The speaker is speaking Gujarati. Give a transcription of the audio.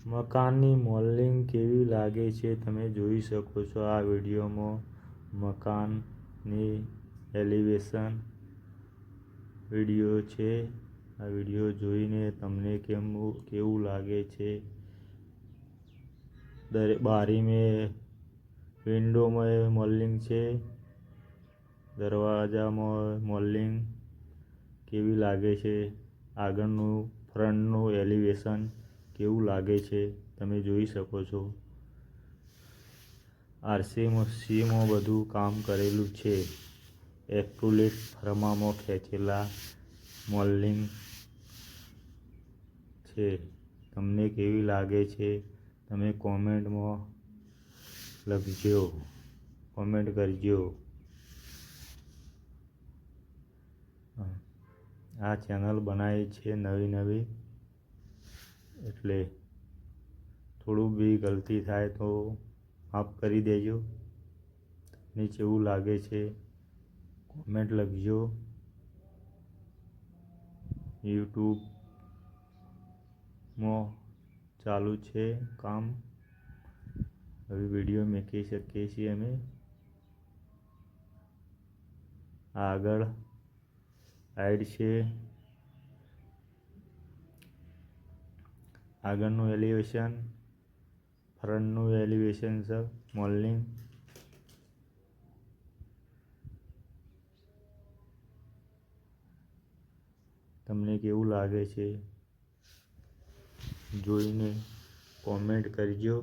મકાનની મોલ્ડિંગ કેવી લાગે છે તમે જોઈ શકો છો આ વિડીયોમાં. મકાનની એલિવેશન વિડીયો છે. આ વિડીયો જોઈને તમને કેવું લાગે છે? બારીમાં વિન્ડોમાં મોલ્ડિંગ છે. દરવાજામાં મોલ્ડિંગ કેવી લાગે છે? આગળનું ફ્રન્ટનું એલિવેશન કેવું લાગે છે તમે જોઈ શકો છો. આરસીસીમાં બધું કામ કરેલું છે. એક્રેલિક ફર્મામાં ખેંચેલા મોલ્ડિંગ છે. તમને કેવી લાગે છે તમે કોમેન્ટમાં લખજો, કોમેન્ટ કરજો. આ ચેનલ બનાવી છે નવી, એટલે થોડું બી ગલતી થાય તો માફ કરી દેજો. તમને કેવું લાગે છે કોમેન્ટ લખજો. યુટ્યુબમાં ચાલુ છે કામ. હવે વિડીયો મૂકી શકીએ છીએ અમે. આગળ સાઈડ છે. આગળનું એલિવેશન, ફ્રન્ટનું એલિવેશન છે મોલ્ડિંગ. તમને કેવું લાગે છે જોઈને કોમેન્ટ કરજો.